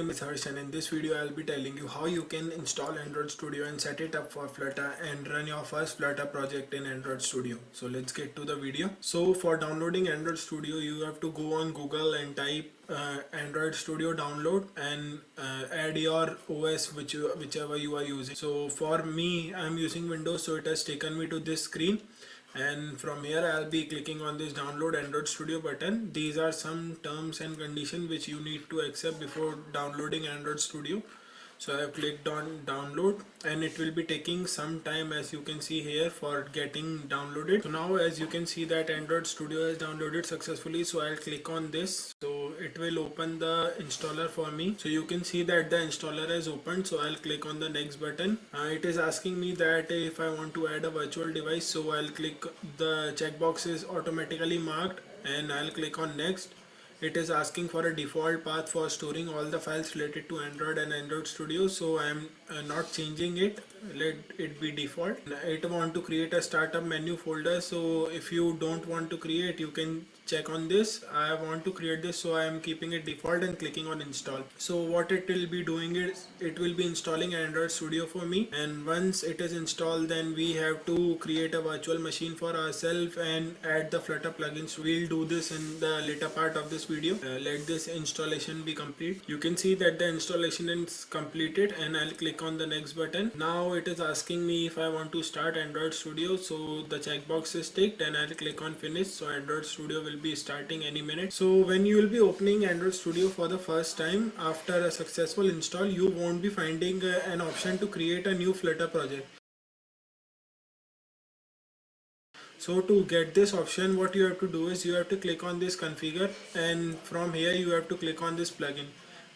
name is Harsh, and in this video I'll be telling you how you can install Android Studio and set it up for Flutter and run your first Flutter project in Android Studio. So let's get to the video. So for downloading Android Studio, you have to go on Google and type Android Studio download and add your OS whichever you are using. So for me, I'm using Windows, so it has taken me to this screen. And from here I'll be clicking on this download Android Studio button. These are some terms and conditions which you need to accept before downloading Android Studio. So I have clicked on download and it will be taking some time, as you can see here, for getting downloaded. So now as you can see that Android Studio has downloaded successfully, so I'll click on this. So it will open the installer for me. So you can see that the installer has opened, so I'll click on the next button. It is asking me that if I want to add a virtual device, so I'll click, the checkbox is automatically marked, and I'll click on next. It is asking for a default path for storing all the files related to Android and Android Studio, so I am not changing it. Let it be default. It want to create a startup menu folder, so if you don't want to create, you can check on this. I want to create this, so I am keeping it default and clicking on install. So what it will be doing is it will be installing Android Studio for me, and once it is installed, then we have to create a virtual machine for ourselves and add the Flutter plugins. We'll do this in the later part of this video. Let this installation be complete. You can see that the installation is completed, and I'll click on the next button. Now it is asking me if I want to start Android Studio, so the checkbox is ticked and I'll click on finish. So Android Studio will be starting any minute. So when you will be opening Android Studio for the first time after a successful install, you won't be finding an option to create a new Flutter project. So to get this option, what you have to do is you have to click on this configure, and from here you have to click on this plugin.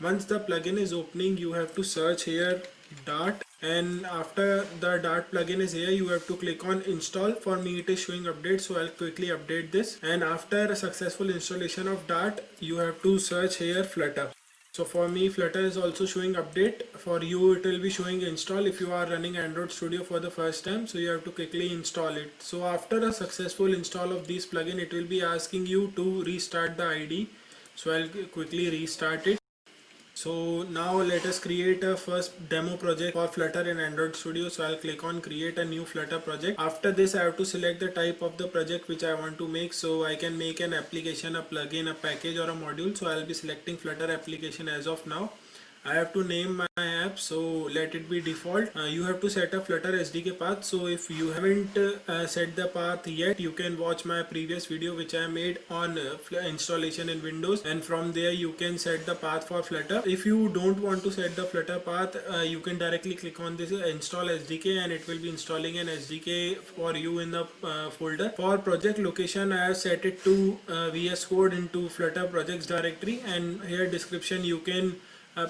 Once the plugin is opening, you have to search here Dart, and after the Dart plugin is here, you have to click on install. For me it is showing update, so I'll quickly update this. And after a successful installation of Dart, you have to search here Flutter. So for me Flutter is also showing update. For you it will be showing install if you are running Android Studio for the first time, so you have to quickly install it. So after a successful install of this plugin, it will be asking you to restart the IDE. So I'll quickly restart it. So now let us create a first demo project for Flutter in Android Studio. So I'll click on create a new Flutter project. After this I have to select the type of the project which I want to make. So I can make an application, a plugin, a package, or a module. So I'll be selecting Flutter application as of now. I have to name my app, so let it be default. You have to set a Flutter SDK path. So if you haven't set the path yet, you can watch my previous video which I made on installation in Windows, and from there you can set the path for Flutter. If you don't want to set the Flutter path, you can directly click on this install SDK, and it will be installing an SDK for you in the folder. For project location, I have set it to VS Code into Flutter projects directory, and here description you can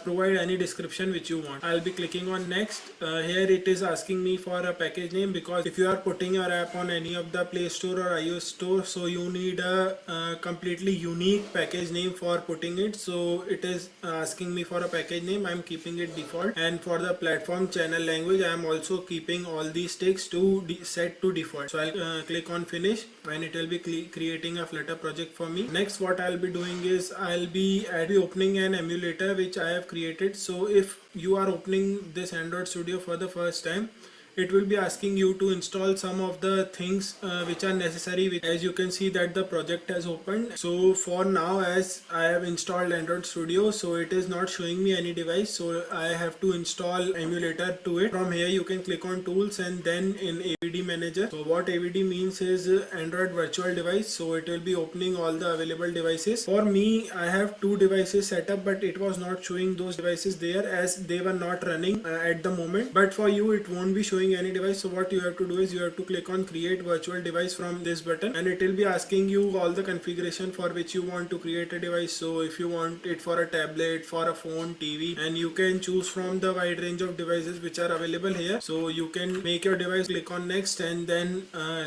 provide any description which you want. I'll be clicking on next. Here it is asking me for a package name, because if you are putting your app on any of the Play Store or iOS store, so you need a completely unique package name for putting it. So it is asking me for a package name. I'm keeping it default, and for the platform channel language, I am also keeping all these ticks to set to default. So I'll click on finish, and it will be creating a Flutter project for me. Next, what I'll be doing is I'll be opening an emulator which I have created. So if you are opening this Android Studio for the first time, it will be asking you to install some of the things which are necessary. As you can see that the project has opened. So for now, as I have installed Android Studio, so it is not showing me any device, so I have to install emulator to it. From here you can click on tools and then in AVD manager. So what AVD means is Android virtual device, so it will be opening all the available devices. For me, I have 2 devices set up, but it was not showing those devices there as they were not running at the moment. But for you it won't be showing any device. So what you have to do is you have to click on create virtual device from this button, and it will be asking you all the configuration for which you want to create a device. So if you want it for a tablet, for a phone, TV, and you can choose from the wide range of devices which are available here. So you can make your device, click on next, and then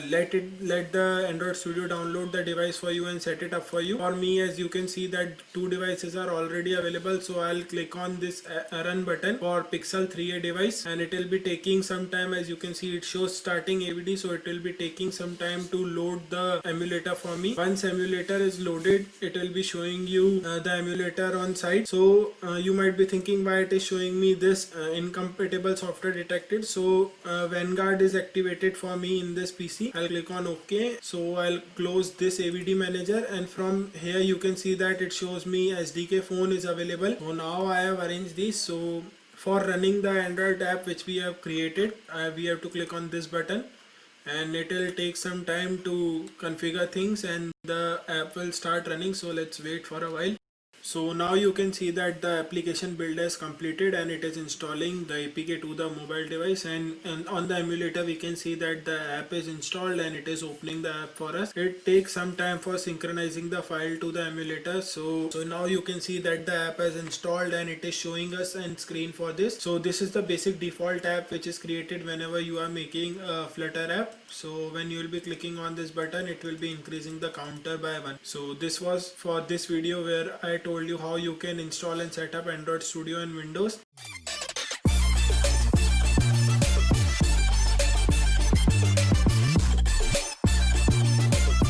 let the Android Studio download the device for you and set it up for you. For me, as you can see that 2 devices are already available, so I'll click on this run button for Pixel 3a device, and it will be taking some time time, as you can see, it shows starting AVD, so it will be taking some time to load the emulator for me. Once emulator is loaded, it will be showing you the emulator on site. So you might be thinking why it is showing me this incompatible software detected. So Vanguard is activated for me in this PC. I'll click on OK. So I'll close this AVD manager, and from here you can see that it shows me SDK phone is available. So now I have arranged these. So for running the Android app which we have created, we have to click on this button, and it will take some time to configure things and the app will start running. So let's wait for a while. So now you can see that the application build is completed and it is installing the APK to the mobile device, and on the emulator we can see that the app is installed and it is opening the app for us. It takes some time for synchronizing the file to the emulator. So now you can see that the app is installed and it is showing us on screen for this. So this is the basic default app which is created whenever you are making a Flutter app. So when you will be clicking on this button, it will be increasing the counter by 1. So this was for this video where I told you how you can install and set up Android Studio in Windows.